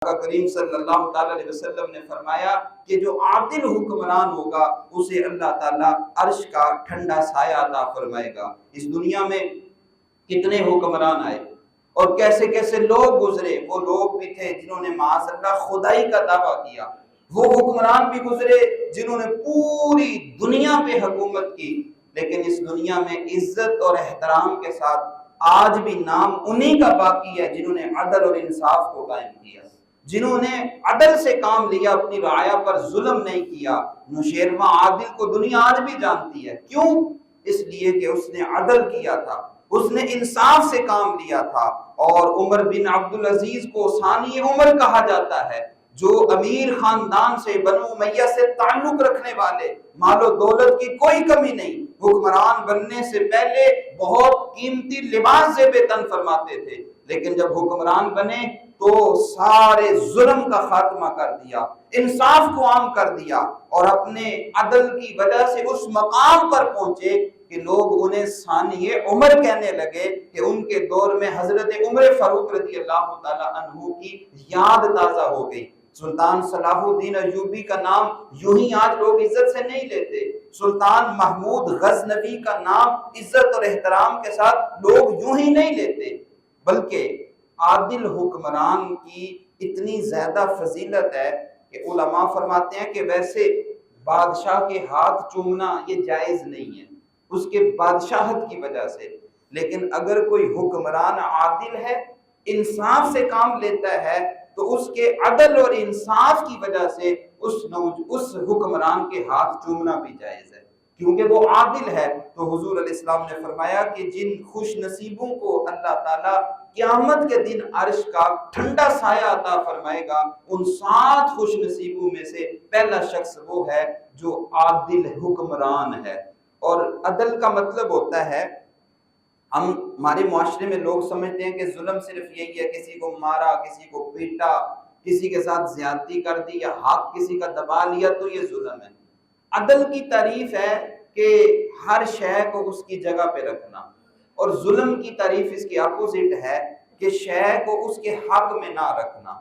آقا کریم صلی اللہ تعالی علیہ وسلم نے فرمایا کہ جو عادل حکمران ہوگا اسے اللہ تعالیٰ عرش کا ٹھنڈا سایہ عطا فرمائے گا۔ اس دنیا میں کتنے حکمران آئے اور کیسے کیسے لوگ گزرے، وہ لوگ بھی تھے جنہوں نے معاذ اللہ خدائی کا دعویٰ کیا، وہ حکمران بھی گزرے جنہوں نے پوری دنیا پہ حکومت کی، لیکن اس دنیا میں عزت اور احترام کے ساتھ آج بھی نام انہی کا باقی ہے جنہوں نے عدل اور انصاف کو قائم کیا، جنہوں نے عدل سے کام لیا، اپنی رعایا پر ظلم نہیں کیا۔ نوشیروان عادل کو دنیا آج بھی جانتی ہے، کیوں؟ اس لیے کہ اس نے عدل کیا تھا، اس نے انصاف سے کام لیا تھا۔ اور عمر بن عبدالعزیز کو ثانی عمر کہا جاتا ہے، جو امیر خاندان سے، بنو امیہ سے تعلق رکھنے والے، مال و دولت کی کوئی کمی نہیں، حکمران بننے سے پہلے بہت قیمتی لباس زیب تن فرماتے تھے، لیکن جب حکمران بنے تو سارے ظلم کا خاتمہ کر دیا، انصاف کو عام کر دیا، اور اپنے عدل کی وجہ سے اس مقام پر پہنچے کہ لوگ انہیں ثانی عمر کہنے لگے، کہ ان کے دور میں حضرت عمر فاروق رضی اللہ تعالیٰ عنہ کی یاد تازہ ہو گئی۔ سلطان صلاح الدین ایوبی کا نام یوں ہی آج لوگ عزت سے نہیں لیتے، سلطان محمود غزنوی کا نام عزت اور احترام کے ساتھ لوگ یوں ہی نہیں لیتے، بلکہ عادل حکمران کی اتنی زیادہ فضیلت ہے کہ علماء فرماتے ہیں کہ ویسے بادشاہ کے ہاتھ چومنا یہ جائز نہیں ہے اس کے بادشاہت کی وجہ سے، لیکن اگر کوئی حکمران عادل ہے، انصاف سے کام لیتا ہے، تو اس کے عدل اور انصاف کی وجہ سے اس حکمران کے ہاتھ چومنا بھی جائز ہے، کیونکہ وہ عادل ہے۔ تو حضور علیہ السلام نے فرمایا کہ جن خوش نصیبوں کو اللہ تعالیٰ قیامت کے دن عرش کا ٹھنڈا سایہ عطا فرمائے گا، ان 7 خوش نصیبوں میں سے پہلا شخص وہ ہے جو عادل حکمران ہے۔ اور عدل کا مطلب ہوتا ہے، ہمارے معاشرے میں لوگ سمجھتے ہیں کہ ظلم صرف یہی ہے کسی کو مارا، کسی کو پیٹا، کسی کے ساتھ زیادتی کر دی، یا حق کسی کا دبا لیا تو یہ ظلم ہے۔ عدل کی تعریف ہے کہ ہر شے کو اس کی جگہ پہ رکھنا، اور ظلم کی تعریف اس کی اپوزٹ ہے کہ شے کو اس کے حق میں نہ رکھنا۔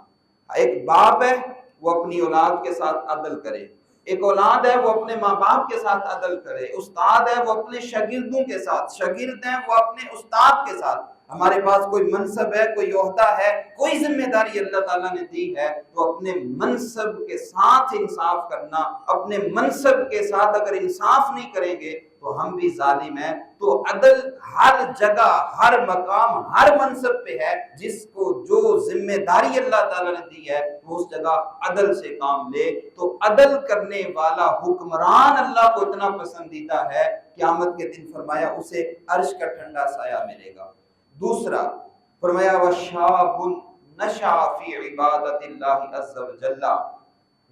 ایک باپ ہے وہ اپنی اولاد کے ساتھ عدل کرے، ایک اولاد ہے وہ اپنے ماں باپ کے ساتھ عدل کرے، استاد ہے وہ اپنے شاگردوں کے ساتھ، شاگرد ہیں وہ اپنے استاد کے ساتھ۔ ہمارے پاس کوئی منصب ہے، کوئی عہدہ ہے، کوئی ذمہ داری اللہ تعالیٰ نے دی ہے، تو اپنے منصب کے ساتھ انصاف کرنا، اپنے منصب کے ساتھ اگر انصاف نہیں کریں گے تو ہم بھی ظالم ہیں۔ تو عدل ہر جگہ، ہر مقام، ہر منصب پہ ہے، جس کو جو ذمہ داری اللہ تعالیٰ نے دی ہے وہ اس جگہ عدل سے کام لے۔ تو عدل کرنے والا حکمران اللہ کو اتنا پسندیدہ ہے، قیامت کے دن فرمایا اسے عرش کا ٹھنڈا سایہ ملے گا۔ دوسرا فرمایا وَشَابٌ نَشَأَ فِي عِبَادَةِ اللَّهِ عَزَّ وَجَلَّ،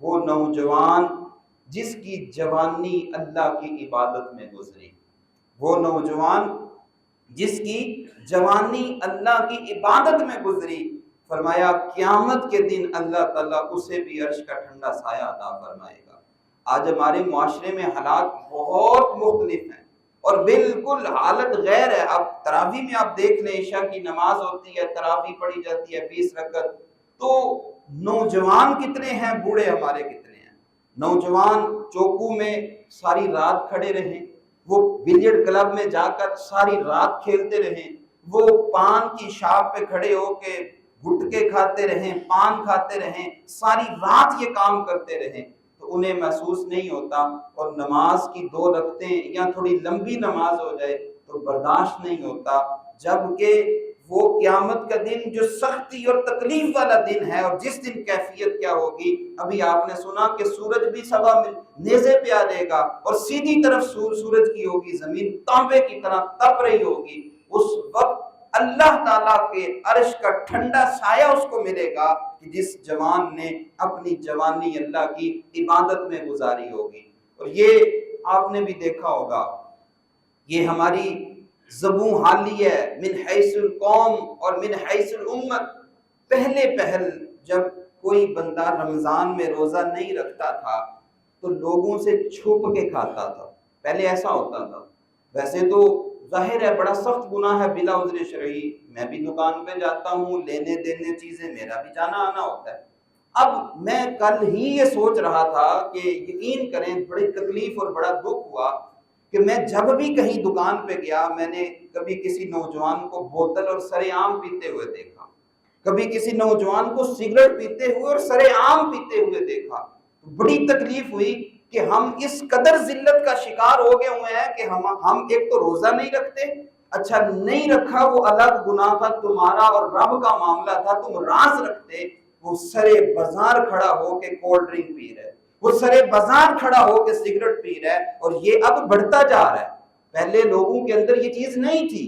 وہ نوجوان جس کی جوانی اللہ کی عبادت میں گزری، وہ نوجوان جس کی جوانی اللہ کی عبادت میں گزری، فرمایا قیامت کے دن اللہ تعالیٰ اسے بھی عرش کا ٹھنڈا سایہ عطا فرمائے گا۔ آج ہمارے معاشرے میں حالات بہت مختلف ہیں اور بالکل حالت غیر ہے۔ اب تراویح میں آپ دیکھ لیں، عشاء کی نماز ہوتی ہے، تراویح پڑھی جاتی ہے 20 رکعت، تو نوجوان کتنے ہیں، بوڑھے ہمارے کتنے ہیں۔ نوجوان چوکو میں ساری رات کھڑے رہیں، وہ بلیئرڈ کلب میں جا کر ساری رات کھیلتے رہیں، وہ پان کی شاپ پہ کھڑے ہو کے گٹکے کھاتے رہیں، پان کھاتے رہیں، ساری رات یہ کام کرتے رہیں، تو انہیں محسوس نہیں ہوتا، اور نماز کی 2 رکعتیں یا تھوڑی لمبی نماز ہو جائے تو برداشت نہیں ہوتا، جبکہ وہ قیامت کا دن جو سختی اور تکلیف والا دن ہے، اور جس دن کیفیت کیا ہوگی، ابھی آپ نے سنا کہ سورج بھی سوا نیزے پہ آ جائے گا اور سیدھی طرف سورج کی ہوگی، زمین تانبے کی طرح تپ رہی ہوگی، اس وقت اللہ تعالیٰ کے عرش کا ٹھنڈا سایہ اس کو ملے گا کہ جس جوان نے اپنی جوانی اللہ کی عبادت میں گزاری ہوگی۔ اور یہ آپ نے بھی دیکھا ہوگا، یہ ہماری زبوں حالی ہے من حیث القوم اور من حیث الامت۔ پہل جب کوئی بندہ رمضان میں روزہ نہیں رکھتا تھا تو لوگوں سے چھپ کے کھاتا تھا، پہلے ایسا ہوتا تھا۔ ویسے تو ظاہر ہے بڑا سخت گناہ ہے بلا عذر شرعی، میں بھی دکان پہ جاتا ہوں لینے دینے چیزیں، میرا بھی جانا آنا ہوتا ہے، میں کل ہی یہ سوچ رہا تھا کہ یقین کریں بڑی تکلیف اور بڑا دکھ ہوا کہ میں جب بھی کہیں دکان پہ گیا میں نے کبھی کسی نوجوان کو بوتل اور سرے عام پیتے ہوئے دیکھا، کبھی کسی نوجوان کو سگریٹ پیتے ہوئے اور سرے عام پیتے ہوئے دیکھا۔ بڑی تکلیف ہوئی کہ ہم اس قدر ذلت کا شکار ہو گئے ہوئے ہیں کہ ہم ایک تو روزہ نہیں رکھتے، اچھا نہیں رکھا وہ الگ گناہ تھا، تمہارا اور رب کا معاملہ تھا، تم راز رکھتے، وہ سرے بازار کھڑا ہو کے کولڈ ڈرنک پی رہے، وہ سرے بازار کھڑا ہو کے سگریٹ پی رہا ہے، اور یہ اب بڑھتا جا رہا ہے۔ پہلے لوگوں کے اندر یہ چیز نہیں تھی،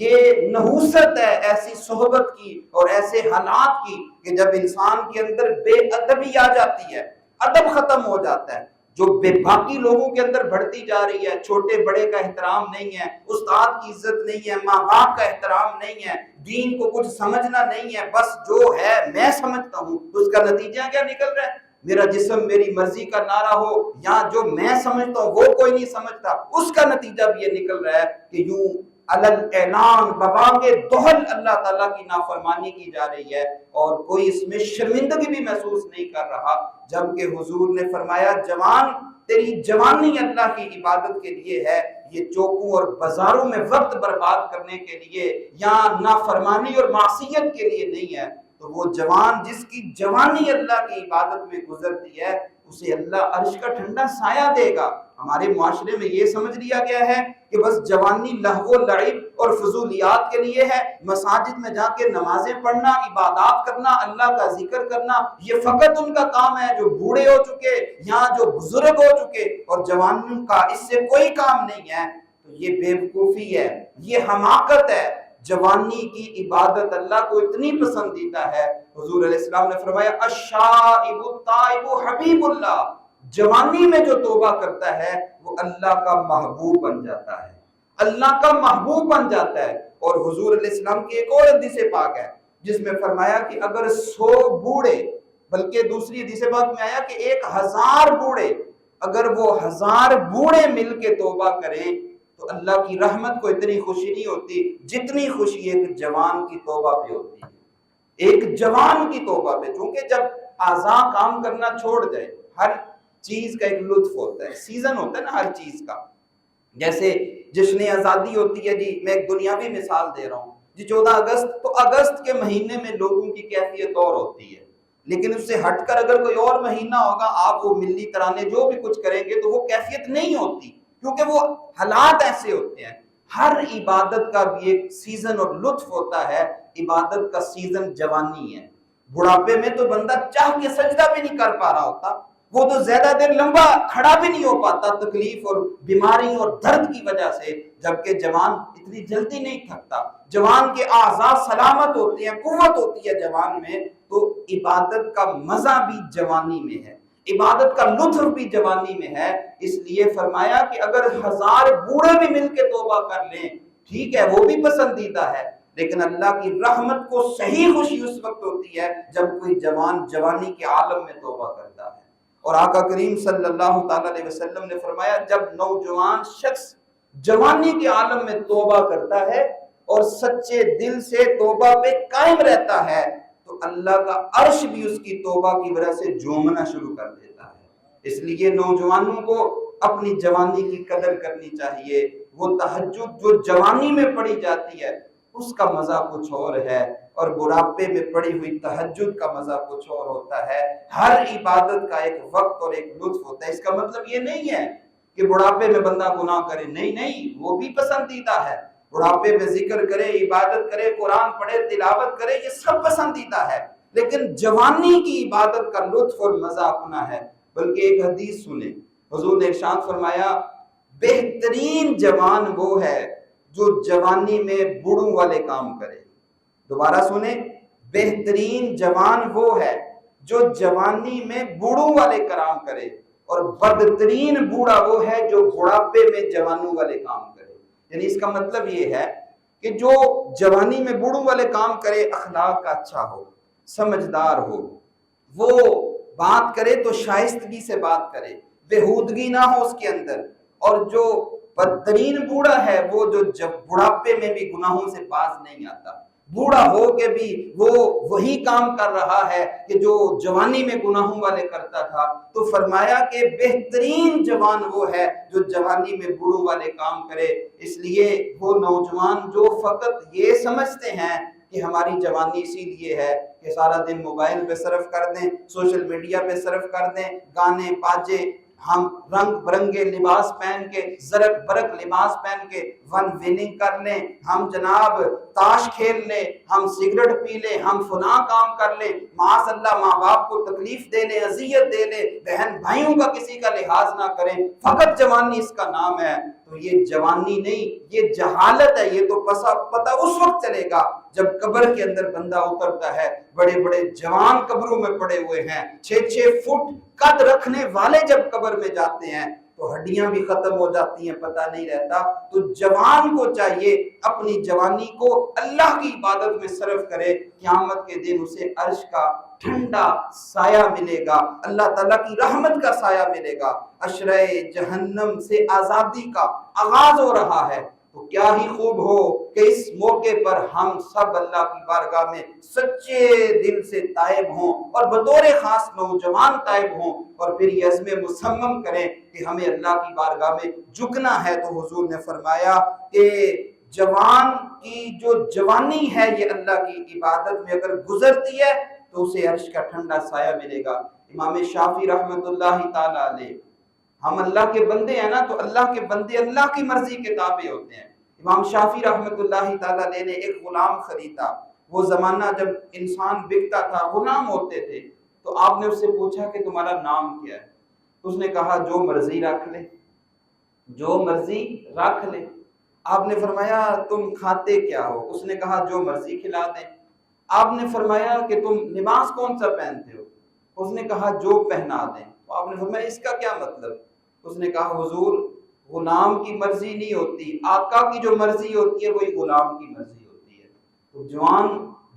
یہ نحوست ہے ایسی صحبت کی اور ایسے حالات کی کہ جب انسان کے اندر بے ادبی آ جاتی ہے، ادب ختم ہو جاتا ہے، جو بے باقی لوگوں کے اندر بڑھتی جا رہی ہے، چھوٹے بڑے کا احترام نہیں ہے، استاد کی عزت نہیں ہے، ماں باپ کا احترام نہیں ہے، دین کو کچھ سمجھنا نہیں ہے، بس جو ہے میں سمجھتا ہوں، اس کا نتیجہ کیا نکل رہا ہے؟ میرا جسم میری مرضی کا نعرہ ہو، یا جو میں سمجھتا ہوں وہ کوئی نہیں سمجھتا، اس کا نتیجہ بھی یہ نکل رہا ہے کہ یوں علل اعلان ببانگ دہل اللہ تعالیٰ کی نافرمانی کی جا رہی ہے، اور کوئی اس میں شرمندگی بھی محسوس نہیں کر رہا، جبکہ حضور نے فرمایا جوان تیری جوانی اللہ کی عبادت کے لیے ہے، یہ چوکوں اور بازاروں میں وقت برباد کرنے کے لیے یا نافرمانی اور معصیت کے لیے نہیں ہے۔ تو وہ جوان جس کی جوانی اللہ کی عبادت میں گزرتی ہے اسے اللہ عرش کا ٹھنڈا سایہ دے گا۔ ہمارے معاشرے میں یہ سمجھ لیا گیا ہے کہ بس جوانی لہو و لعب اور فضولیات کے لیے ہے، مساجد میں جا کے نمازیں پڑھنا، عبادات کرنا، اللہ کا ذکر کرنا، یہ فقط ان کا کام ہے جو بوڑھے ہو چکے یا جو بزرگ ہو چکے، اور جوانوں کا اس سے کوئی کام نہیں ہے۔ تو یہ بے وقوفی ہے، یہ حماقت ہے۔ جوانی کی عبادت اللہ کو اتنی پسندیدہ ہے، حضور علیہ السلام نے فرمایا الشائب التائب حبیب اللہ، جوانی میں جو توبہ کرتا ہے وہ اللہ کا محبوب بن جاتا ہے، اللہ کا محبوب بن جاتا ہے۔ اور حضور علیہ السلام کی ایک اور حدیث پاک ہے جس میں فرمایا کہ اگر 100 بوڑھے، بلکہ دوسری حدیث پاک میں آیا کہ 1000 بوڑھے، اگر وہ 1000 بوڑھے مل کے توبہ کریں تو اللہ کی رحمت کو اتنی خوشی نہیں ہوتی جتنی خوشی ایک جوان کی توبہ پہ ہوتی ہے، ایک جوان کی توبہ پہ۔ چونکہ جب اعضاء کام کرنا چھوڑ جائے، ہر چیز کا ایک لطف ہوتا ہے، سیزن ہوتا ہے نا ہر چیز کا، جیسے جشن آزادی ہوتی ہے، جی میں ایک دنیاوی مثال دے رہا ہوں، جی 14 اگست، تو اگست کے مہینے میں لوگوں کی کیفیت اور ہوتی ہے، لیکن اس سے ہٹ کر اگر کوئی اور مہینہ ہوگا، آپ وہ ملی ترانے جو بھی کچھ کریں گے تو وہ کیفیت نہیں ہوتی، کیونکہ وہ حالات ایسے ہوتے ہیں۔ ہر عبادت کا بھی ایک سیزن اور لطف ہوتا ہے، عبادت کا سیزن جوانی ہے۔ بڑھاپے میں تو بندہ چاہ کے سجدہ بھی نہیں کر پا رہا ہوتا، وہ تو زیادہ دیر لمبا کھڑا بھی نہیں ہو پاتا تکلیف اور بیماری اور درد کی وجہ سے، جبکہ جوان اتنی جلدی نہیں تھکتا، جوان کے اعضاء سلامت ہوتے ہیں، قوت ہوتی ہے جوان میں، تو عبادت کا مزہ بھی جوانی میں ہے، عبادت کا لطف بھی جوانی میں ہے۔ اس لیے فرمایا کہ اگر 1000 بوڑھے بھی مل کے توبہ کر لیں ٹھیک ہے، وہ بھی پسندیدہ ہے، لیکن اللہ کی رحمت کو صحیح خوشی اس وقت ہوتی ہے جب کوئی جوان جوانی کے عالم میں توبہ کرتا ہے۔ اور آقا کریم صلی اللہ تعالی علیہ وسلم نے فرمایا جب نوجوان شخص جوانی کے عالم میں توبہ کرتا ہے اور سچے دل سے توبہ پہ قائم رہتا ہے تو اللہ کا عرش بھی اس کی توبہ کی وجہ سے جھومنا شروع کر دیتا ہے۔ اس لیے نوجوانوں کو اپنی جوانی کی قدر کرنی چاہیے، وہ تہجد جو جوانی میں پڑھی جاتی ہے اس کا مزہ کچھ اور ہے، اور بڑھاپے میں پڑی ہوئی تہجد کا مزہ کچھ اور ہوتا ہے۔ ہر عبادت کا ایک وقت اور ایک لطف ہوتا ہے۔ اس کا مطلب یہ نہیں ہے کہ بڑھاپے میں بندہ گناہ کرے، نہیں، وہ بھی پسندیدہ ہے، بڑھاپے میں ذکر کرے، عبادت کرے، قرآن پڑھے، تلاوت کرے، یہ سب پسندیدہ ہے، لیکن جوانی کی عبادت کا لطف اور مزہ اپنا ہے۔ بلکہ ایک حدیث سنیں، حضور نے ارشاد فرمایا بہترین جوان وہ ہے جو جوانی میں بوڑھوں والے کام کرے۔ دوبارہ سنیں، بہترین جوان وہ ہے جو جوانی میں بوڑھوں والے کام کرے، اور بدترین بوڑھا وہ ہے جو بڑھاپے میں جوانوں والے کام کرے۔ یعنی اس کا مطلب یہ ہے کہ جو جوانی میں بوڑھوں والے کام کرے اخلاق کا اچھا ہو، سمجھدار ہو، وہ بات کرے تو شائستگی سے بات کرے، بےہودگی نہ ہو اس کے اندر، اور جو بدترین بوڑھا ہے وہ جو جب بڑھاپے میں بھی گناہوں سے باز نہیں آتا، بوڑھا ہو کے بھی وہ وہی کام کر رہا ہے کہ جو جوانی میں گناہوں والے کرتا تھا. تو فرمایا کہ بہترین جوان وہ ہے جو جوانی میں بوڑھوں والے کام کرے. اس لیے وہ نوجوان جو فقط یہ سمجھتے ہیں کہ ہماری جوانی اسی لیے ہے کہ سارا دن موبائل پہ صرف کر دیں، سوشل میڈیا پہ صرف کر دیں، گانے باجے، ہم رنگ برنگے لباس پہن کے، زرق برق لباس پہن کے ون وننگ کر لیں، ہم جناب تاش کھیل لیں، ہم سگریٹ پی لیں، ہم فلاں کام کر لیں، معاذ اللہ ماں باپ کو تکلیف دے لیں، اذیت دے لیں، بہن بھائیوں کا کسی کا لحاظ نہ کریں، فقط جوانی اس کا نام ہے. تو یہ جوانی نہیں، یہ جہالت ہے. یہ تو پتہ اس وقت چلے گا جب قبر کے اندر بندہ اترتا ہے. بڑے بڑے جوان قبروں میں پڑے ہوئے ہیں، 6 فٹ قد رکھنے والے جب قبر میں جاتے ہیں تو ہڈیاں بھی ختم ہو جاتی ہیں، پتہ نہیں رہتا. تو جوان کو چاہیے اپنی جوانی کو اللہ کی عبادت میں صرف کرے. قیامت کے دن اسے عرش کا ٹھنڈا سایہ ملے گا، اللہ تعالیٰ کی رحمت کا سایہ ملے گا. عشرہ جہنم سے آزادی کا آغاز ہو رہا ہے. تو کیا ہی خوب ہو کہ اس موقع پر ہم سب اللہ کی بارگاہ میں سچے دل سے تائب ہوں اور بطور خاص نوجوان تائب ہوں، اور پھر یہ عزم مصمم کریں کہ ہمیں اللہ کی بارگاہ میں جھکنا ہے. تو حضور نے فرمایا کہ جوان کی جو جوانی ہے یہ اللہ کی عبادت میں اگر گزرتی ہے تو اسے عرش کا ٹھنڈا سایہ ملے گا. امام شافعی رحمۃ اللہ تعالی علیہ، ہم اللہ کے بندے ہیں نا، تو اللہ کے بندے اللہ کی مرضی کے تابع ہوتے ہیں. امام شافعی رحمۃ اللہ تعالی علیہ نے ایک غلام خریدا. وہ زمانہ جب انسان بکتا تھا، غلام ہوتے تھے. تو آپ نے اس سے پوچھا کہ تمہارا نام کیا ہے؟ اس نے کہا جو مرضی رکھ لے، جو مرضی رکھ لے. آپ نے فرمایا تم کھاتے کیا ہو؟ اس نے کہا جو مرضی کھلا دیں. آپ نے فرمایا کہ تم لباس کون سا پہنتے ہو؟ اس نے کہا جو پہنا دیں. تو آپ نے فرمایا اس کا کیا مطلب؟ اس نے کہا حضور غلام کی مرضی نہیں ہوتی، آقا کی جو مرضی ہوتی ہے وہی غلام کی مرضی ہوتی ہے. تو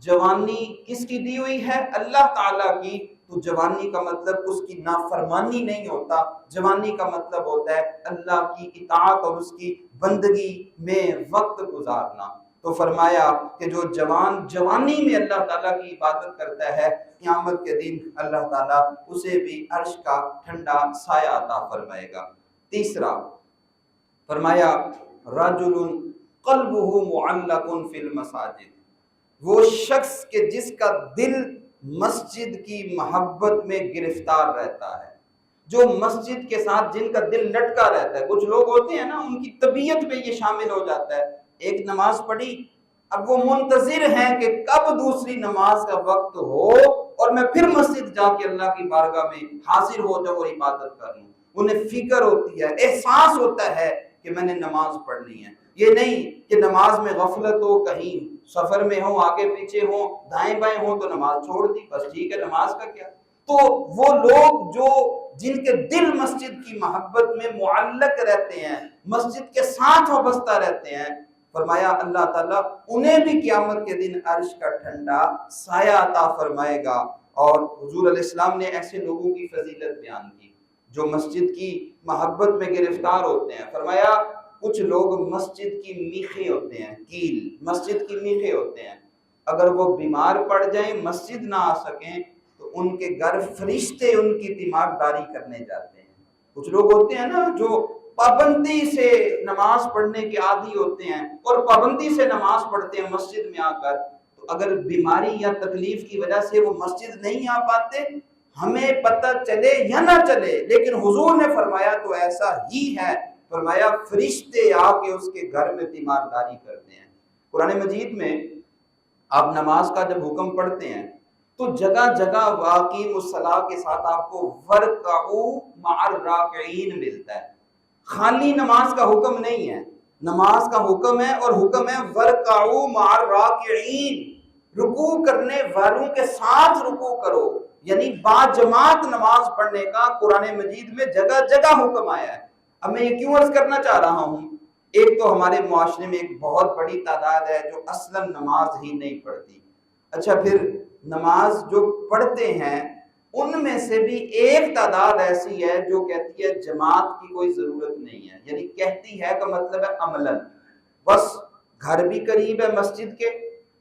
جوانی کس کی دی ہوئی ہے؟ اللہ تعالیٰ کی. تو جوانی کا مطلب اس کی نافرمانی نہیں ہوتا، جوانی کا مطلب ہوتا ہے اللہ کی اطاعت اور اس کی بندگی میں وقت گزارنا. تو فرمایا کہ جو جوان جوانی میں اللہ تعالیٰ کی عبادت کرتا ہے، قیامت کے دن اللہ تعالیٰ اسے بھی عرش کا ٹھنڈا سایہ عطا فرمائے گا. تیسرا فرمایا رجل قلبہ معلق فی المساجد، وہ شخص کہ جس کا دل مسجد کی محبت میں گرفتار رہتا ہے، جو مسجد کے ساتھ جن کا دل لٹکا رہتا ہے. کچھ لوگ ہوتے ہیں نا ان کی طبیعت میں یہ شامل ہو جاتا ہے، ایک نماز پڑھی، اب وہ منتظر ہیں کہ کب دوسری نماز کا وقت ہو اور میں پھر مسجد جا کے اللہ کی بارگاہ میں حاضر ہو جاؤں اور عبادت کر لوں. انہیں فکر ہوتی ہے، احساس ہوتا ہے کہ میں نے نماز پڑھنی ہے. یہ نہیں کہ نماز میں غفلت ہو، کہیں سفر میں ہو، آگے پیچھے ہو، دائیں بائیں ہو تو نماز چھوڑ دی، بس ٹھیک ہے نماز کا کیا. تو وہ لوگ جو جن کے دل مسجد کی محبت میں معلق رہتے ہیں، مسجد کے ساتھ وابستہ رہتے ہیں، فرمایا اللہ تعالیٰ انہیں بھی قیامت کے دن عرش کا ٹھنڈا سایہ عطا فرمائے گا. اور حضور علیہ السلام نے ایسے لوگوں کی فضیلت بیان کی جو مسجد کی محبت میں گرفتار ہوتے ہیں. فرمایا کچھ لوگ مسجد کی میخیں ہوتے ہیں، کیل مسجد کی میخیں ہوتے ہیں، اگر وہ بیمار پڑ جائیں مسجد نہ آ سکیں تو ان کے گھر فرشتے ان کی دماغ داری کرنے جاتے ہیں. کچھ لوگ ہوتے ہیں نا جو پابندی سے نماز پڑھنے کے عادی ہوتے ہیں اور پابندی سے نماز پڑھتے ہیں مسجد میں آ کر، تو اگر بیماری یا تکلیف کی وجہ سے وہ مسجد نہیں آ پاتے، ہمیں پتہ چلے یا نہ چلے لیکن حضور نے فرمایا تو ایسا ہی ہے. فرمایا فرشتے آ کے اس کے گھر میں تیمارداری کرتے ہیں. قرآن مجید میں آپ نماز کا جب حکم پڑھتے ہیں تو جگہ جگہ واقیم الصلاۃ کے ساتھ آپ کو ورکعوا مع الراکعین ملتا ہے. خالی نماز کا حکم نہیں ہے، نماز کا حکم ہے اور حکم ہے ورکعوا مع الراکعین، رکوع کرنے والوں کے ساتھ رکوع کرو، یعنی با جماعت نماز پڑھنے کا قرآن مجید میں جگہ جگہ حکم آیا ہے. اب میں یہ کیوں عرض کرنا چاہ رہا ہوں، ایک تو ہمارے معاشرے میں ایک بہت بڑی تعداد ہے جو اصلا نماز ہی نہیں پڑھتی. اچھا پھر نماز جو پڑھتے ہیں ان میں سے بھی ایک تعداد ایسی ہے جو کہتی ہے جماعت کی کوئی ضرورت نہیں ہے. یعنی کہتی ہے کا مطلب ہے عملاً، بس گھر بھی قریب ہے مسجد کے،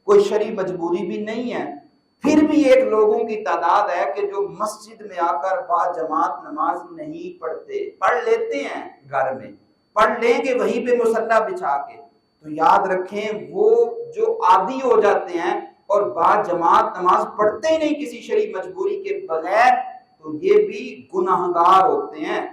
کوئی شرعی مجبوری بھی نہیں ہے، پھر بھی ایک لوگوں کی تعداد ہے کہ جو مسجد میں آ کر با جماعت نماز نہیں پڑھتے، پڑھ لیتے ہیں گھر میں، پڑھ لیں گے وہیں پہ مصلی بچھا کے، تو یاد رکھیں وہ جو عادی ہو جاتے ہیں اور با جماعت نماز پڑھتے ہی نہیں کسی شرعی مجبوری کے بغیر، تو یہ بھی گناہگار ہوتے ہیں۔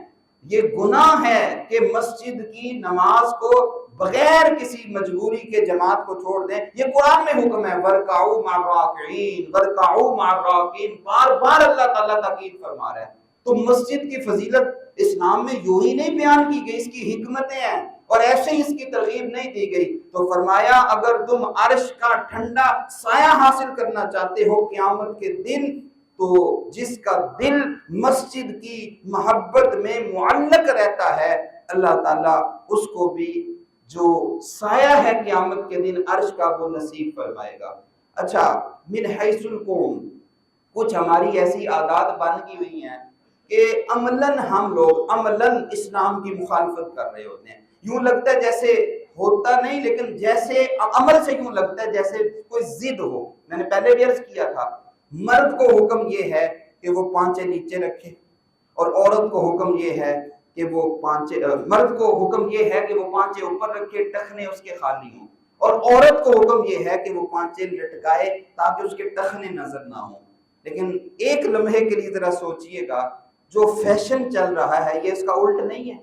یہ گناہ ہے کہ مسجد کی نماز کو بغیر کسی مجبوری کے جماعت کو چھوڑ دیں۔ یہ قرآن میں حکم ہے، وَارْكَعُوا مَعَ الرَّاكِعِينَ وَارْكَعُوا مَعَ الرَّاكِعِينَ، بار بار اللہ تعالیٰ تاکید فرما رہا ہے۔ تو مسجد کی فضیلت اسلام میں یوں ہی نہیں بیان کی گئی، اس کی حکمتیں ہیں اور ایسے ہی اس کی ترغیب نہیں دی گئی۔ تو فرمایا اگر تم عرش کا ٹھنڈا سایہ حاصل کرنا چاہتے ہو قیامت کے دن، تو جس کا دل مسجد کی محبت میں معلق رہتا ہے، اللہ تعالیٰ اس کو بھی جو سایہ ہے قیامت کے دن عرش کا وہ نصیب فرمائے گا۔ اچھا، من حیث القوم، کچھ ہماری ایسی عادات بن کی ہوئی ہیں کہ عملاً ہم لوگ عملاً اسلام کی مخالفت کر رہے ہوتے ہیں، یوں لگتا ہے جیسے ہوتا نہیں، لیکن جیسے عمل سے یوں لگتا ہے جیسے کوئی ضد ہو۔ میں نے پہلے بھی عرض کیا تھا، مرد کو حکم یہ ہے کہ وہ پانچے نیچے رکھے، اور عورت کو حکم یہ ہے کہ وہ مرد کو حکم یہ ہے کہ وہ پانچے اوپر رکھے، ٹخنے اس کے خالی ہوں، اور عورت کو حکم یہ ہے کہ وہ پانچے لٹکائے تاکہ اس کے ٹخنے نظر نہ ہوں۔ لیکن ایک لمحے کے لیے ذرا سوچئے گا، جو فیشن چل رہا ہے یہ اس کا الٹ نہیں ہے؟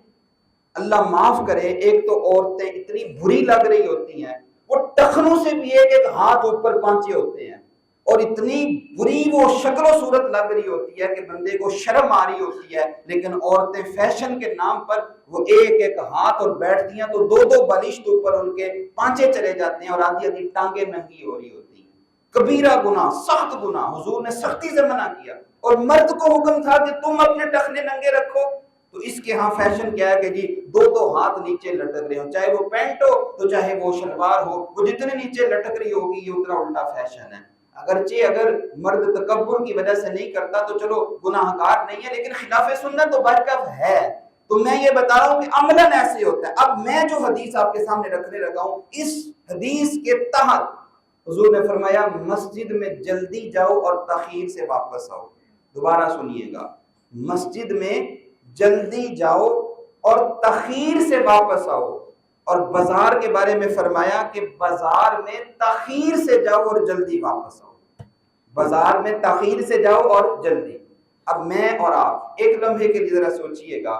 اللہ معاف کرے، ایک تو عورتیں اتنی بری لگ رہی ہوتی ہیں، وہ ٹخنوں سے بھی ایک ایک ہاتھ اوپر پانچے ہوتے ہیں، اور اتنی بری وہ شکل و صورت لگ رہی ہوتی ہے کہ بندے کو شرم آ رہی ہوتی ہے، لیکن عورتیں فیشن کے نام پر وہ ایک ایک ہاتھ، اور بیٹھتی ہیں تو دو دو بالشت اوپر ان کے پانچے چلے جاتے ہیں اور آدھی آدھی ٹانگیں ننگی ہو رہی ہوتی ہیں۔ کبیرہ گناہ، سخت گناہ، حضور نے سختی سے منع کیا، اور مرد کو حکم تھا کہ تم اپنے ٹخنے ننگے رکھو۔ تو اس کے ہاں فیشن کیا ہے کہ جی دو دو ہاتھ نیچے لٹک رہے ہو، چاہے وہ پینٹ ہو تو چاہے وہ شلوار ہو، وہ جتنے نیچے لٹک رہی ہوگی یہ اتنا الٹا فیشن ہے۔ اگرچہ اگر مرد تکبر کی وجہ سے نہیں کرتا تو چلو گناہ گار نہیں ہے، لیکن خلاف سنت تو برکف ہے۔ تو میں یہ بتا رہا ہوں کہ عملاً ایسے ہوتا ہے۔ اب میں جو حدیث آپ کے سامنے رکھنے لگا ہوں، اس حدیث کے تحت حضور نے فرمایا مسجد میں جلدی جاؤ اور تاخیر سے واپس آؤ۔ دوبارہ سنیے گا، مسجد میں جلدی جاؤ اور تاخیر سے واپس آؤ۔ اور بازار کے بارے میں فرمایا کہ بازار میں تاخیر سے جاؤ اور جلدی واپس آؤ۔ بازار میں تاخیر سے جاؤ اور جلدی۔ اب میں اور آپ ایک لمحے کے لیے ذرا سوچئے گا،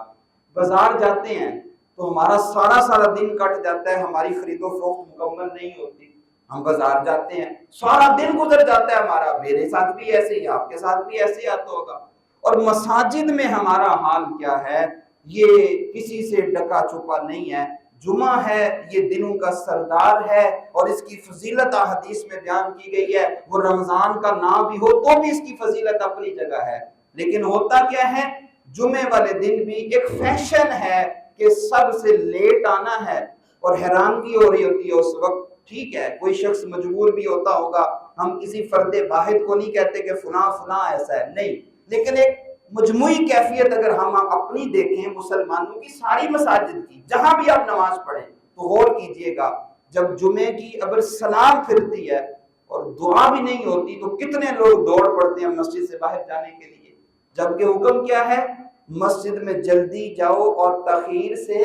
بازار جاتے ہیں تو ہمارا سارا دن کٹ جاتا ہے، ہماری خرید و فروخت مکمل نہیں ہوتی۔ ہم بازار جاتے ہیں، سارا دن گزر جاتا ہے ہمارا، میرے ساتھ بھی ایسے ہی، آپ کے ساتھ بھی ایسے ہی آتا ہوگا۔ اور مساجد میں ہمارا حال کیا ہے، یہ کسی سے ڈکا چھپا نہیں ہے۔ جمعہ ہے، یہ دنوں کا سردار ہے، اور اس کی فضیلت حدیث میں بیان کی گئی ہے۔ وہ رمضان کا نام بھی ہو تو بھی اس کی فضیلت اپنی جگہ ہے، لیکن ہوتا کیا ہے، جمعے والے دن بھی ایک فیشن ہے کہ سب سے لیٹ آنا ہے، اور حیرانگی ہو رہی ہوتی ہے اس وقت۔ ٹھیک ہے، کوئی شخص مجبور بھی ہوتا ہوگا، ہم کسی فرد واحد کو نہیں کہتے کہ فلاں ایسا ہے، نہیں، لیکن ایک مجموعی کیفیت اگر ہم اپنی دیکھیں مسلمانوں کی، ساری مساجد کی، جہاں بھی آپ نماز پڑھیں تو غور کیجئے گا، جب جمعے کی اگر سلام پھرتی ہے اور دعا بھی نہیں ہوتی تو کتنے لوگ دوڑ پڑتے ہیں مسجد سے باہر جانے کے لیے، جبکہ حکم کیا ہے، مسجد میں جلدی جاؤ اور تاخیر سے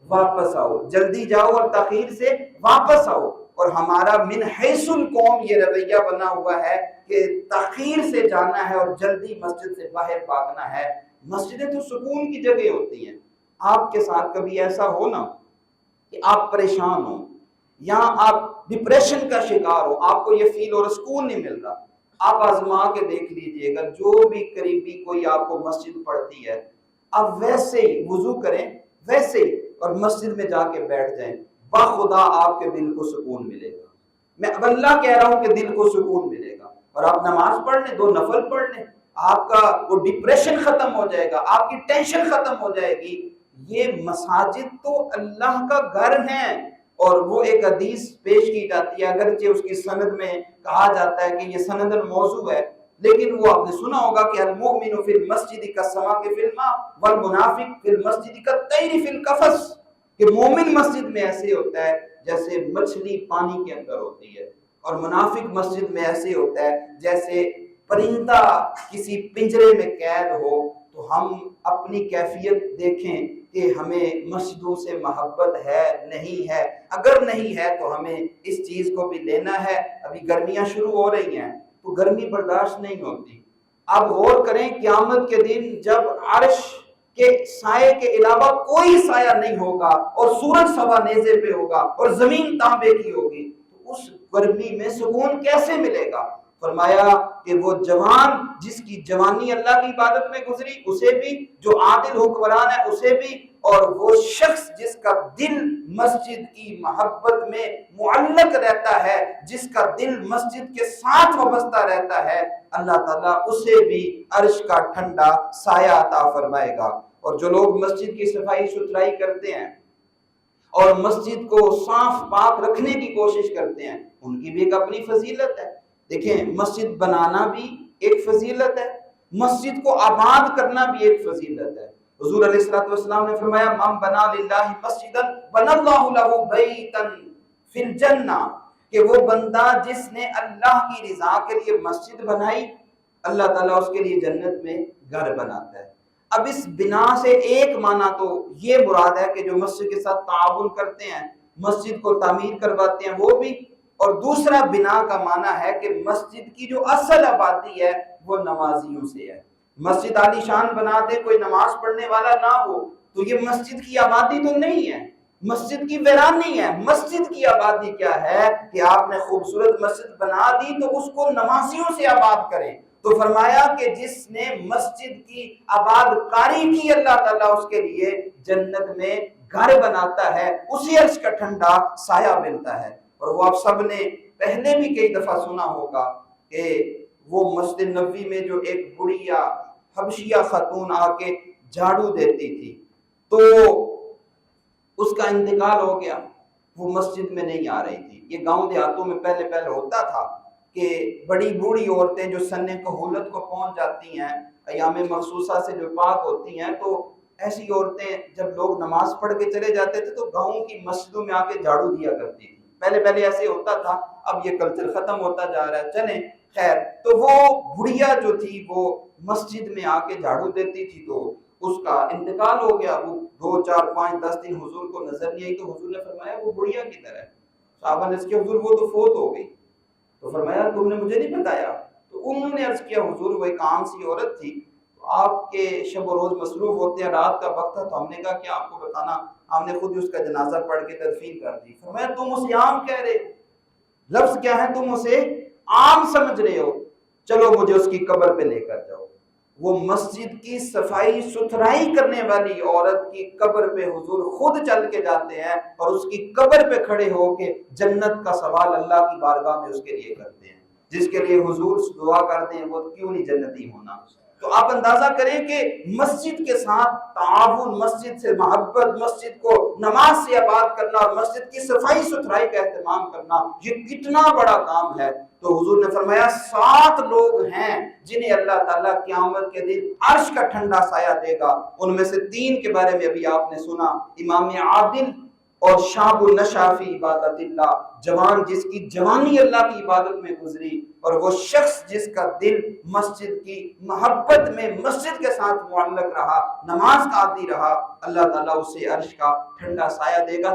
واپس آؤ، جلدی جاؤ اور تاخیر سے واپس آؤ۔ اور ہمارا من حیث القوم یہ رویہ بنا ہوا ہے کہ تاخیر سے جانا ہے اور جلدی مسجد سے باہر بھاگنا ہے۔ مسجدیں تو سکون کی جگہ ہوتی ہیں۔ آپ کے ساتھ کبھی ایسا ہو نا کہ آپ پریشان ہو یا آپ ڈپریشن کا شکار ہو، آپ کو یہ فیل اور سکون نہیں مل رہا، آپ آزما کے دیکھ لیجئے گا، جو بھی قریبی کوئی آپ کو مسجد پڑتی ہے، آپ ویسے ہی وضو کریں، ویسے ہی اور مسجد میں جا کے بیٹھ جائیں، باخدا آپ کے دل کو سکون ملے گا۔ میں اب اللہ کہہ رہا ہوں کہ دل کو سکون ملے گا، اور آپ نماز پڑھ لیں، 2 نفل پڑھ لیں، آپ کا وہ ڈپریشن ختم ہو جائے گا، آپ کی ٹینشن ختم ہو جائے گی۔ یہ مساجد تو اللہ کا گھر ہیں، اور وہ ایک حدیث پیش کی جاتی ہے، اگرچہ اس کی سند میں کہا جاتا ہے کہ یہ سند موضوع ہے، لیکن وہ آپ نے سنا ہوگا کہ المؤمن فی المسجد کالسمک فی الماء والمنافق فی المسجد کالطیر فی القفص، کہ مومن مسجد میں ایسے ہوتا ہے جیسے مچھلی پانی کے اندر ہوتی ہے، اور منافق مسجد میں ایسے ہوتا ہے جیسے پرندہ کسی پنجرے میں قید ہو۔ تو ہم اپنی کیفیت دیکھیں کہ ہمیں مسجدوں سے محبت ہے نہیں ہے، اگر نہیں ہے تو ہمیں اس چیز کو بھی لینا ہے۔ ابھی گرمیاں شروع ہو رہی ہیں تو گرمی برداشت نہیں ہوتی۔ آپ غور کریں قیامت کے دن جب عرش کے سائے کے علاوہ کوئی سایہ نہیں ہوگا اور سورج سوا نیزے پہ ہوگا اور زمین تانبے کی ہوگی، تو اس گرمی میں سکون کیسے ملے گا؟ فرمایا کہ وہ جوان جس کی جوانی اللہ کی عبادت میں گزری اسے بھی، جو عادل حکمران ہے اسے بھی، اور وہ شخص جس کا دل مسجد کی محبت میں معلق رہتا ہے، جس کا دل مسجد کے ساتھ وابستہ رہتا ہے، اللہ تعالیٰ اسے بھی عرش کا ٹھنڈا سایہ عطا فرمائے گا۔ اور جو لوگ مسجد کی صفائی ستھرائی کرتے ہیں اور مسجد کو صاف پاک رکھنے کی کوشش کرتے ہیں، ان کی بھی ایک اپنی فضیلت ہے۔ دیکھیں مسجد بنانا بھی ایک فضیلت ہے، مسجد کو آباد کرنا بھی ایک فضیلت ہے۔ حضور علیہ الصلوۃ والسلام نے فرمایا من بنا للہ مسجدا بنى اللہ لہ بیتا فی الجنہ، کہ وہ بندہ جس نے اللہ کی رضا کے لیے مسجد بنائی، اللہ تعالیٰ اس کے لیے جنت میں گھر بناتا ہے۔ اب اس بنا سے ایک معنی تو یہ مراد ہے کہ جو مسجد کے ساتھ تعاون کرتے ہیں، مسجد کو تعمیر کرواتے ہیں، وہ بھی، اور دوسرا بنا کا معنی ہے کہ مسجد کی جو اصل آبادی ہے وہ نمازیوں سے ہے۔ مسجد عالی شان بنا دے، کوئی نماز پڑھنے والا نہ ہو، تو یہ مسجد کی آبادی تو نہیں ہے، مسجد کی ویرانی ہے۔ مسجد کی آبادی کیا ہے کہ آپ نے خوبصورت مسجد بنا دی تو اس کو نمازیوں سے آباد کریں۔ تو فرمایا کہ جس نے مسجد کی آباد کاری کی، اللہ تعالیٰ اس کے لیے جنت میں گھر بناتا ہے، اسی عرش کا ٹھنڈا سایہ ملتا ہے۔ اور وہ آپ سب نے پہلے بھی کئی دفعہ سنا ہوگا کہ وہ مسجد نبوی میں جو ایک بڑھیا حبشیہ خاتون آ کے جھاڑو دیتی تھی، تو اس کا انتقال ہو گیا، وہ مسجد میں نہیں آ رہی تھی۔ یہ گاؤں دیہاتوں میں پہلے ہوتا تھا کہ بڑی بوڑھی عورتیں جو سن کہولت کو پہنچ جاتی ہیں، ایام مخصوصہ سے جو پاک ہوتی ہیں، تو ایسی عورتیں جب لوگ نماز پڑھ کے چلے جاتے تھے تو گاؤں کی مسجدوں میں آ کے جھاڑو دیا کرتی تھی۔ پہلے ایسے ہوتا تھا، اب یہ کلچر ختم ہوتا جا رہا ہے، چلیں خیر۔ تو وہ بڑھیا جو تھی وہ مسجد میں آ کے جھاڑو دیتی تھی، تو اس کا انتقال ہو گیا۔ وہ 2 4 5 10 دن حضور کو نظر نہیں آئی، تو حضور نے فرمایا وہ بڑھیا کدھر ہے؟ صحابہ نے اس کے حضور وہ تو فوت ہو گئی۔ تو فرمایا تم نے مجھے نہیں بتایا؟ تو انہوں نے عرض کیا حضور وہ ایک عام سی عورت تھی، آپ کے شب و روز مصروف ہوتے ہیں، رات کا وقت تھا، تو ہم نے کہا کہ آپ کو بتانا، ہم نے خود اس کا جنازہ پڑھ کے تدفین کر دی۔ فرمایا تم اسے عام کہہ رہے، لفظ کیا ہے، تم اسے عام سمجھ رہے ہو، چلو مجھے اس کی قبر پہ لے کر جاؤ۔ وہ مسجد کی صفائی ستھرائی کرنے والی عورت کی قبر پہ حضور خود چل کے جاتے ہیں اور اس کی قبر پہ کھڑے ہو کے جنت کا سوال اللہ کی بارگاہ میں اس کے لیے کرتے ہیں، جس کے لیے حضور دعا کرتے ہیں وہ کیوں نہیں جنتی ہونا۔ تو آپ اندازہ کریں کہ مسجد کے ساتھ تعاون، مسجد سے محبت، مسجد کو نماز سے آباد کرنا اور مسجد کی صفائی ستھرائی کا اہتمام کرنا، یہ کتنا بڑا کام ہے۔ تو حضور نے فرمایا 7 لوگ ہیں جنہیں اللہ تعالیٰ قیامت کے دن عرش کا ٹھنڈا سایہ دے گا۔ ان میں سے 3 کے بارے میں ابھی آپ نے سنا، امام عادل اور شاب النشا فی عبادت اللہ، جوان جس کی جوانی اللہ کی عبادت میں گزری، اور وہ شخص جس کا دل مسجد کی محبت میں مسجد کے ساتھ معلق رہا، نماز کا عادی رہا، اللہ تعالیٰ اسے عرش کا ٹھنڈا سایہ دے گا۔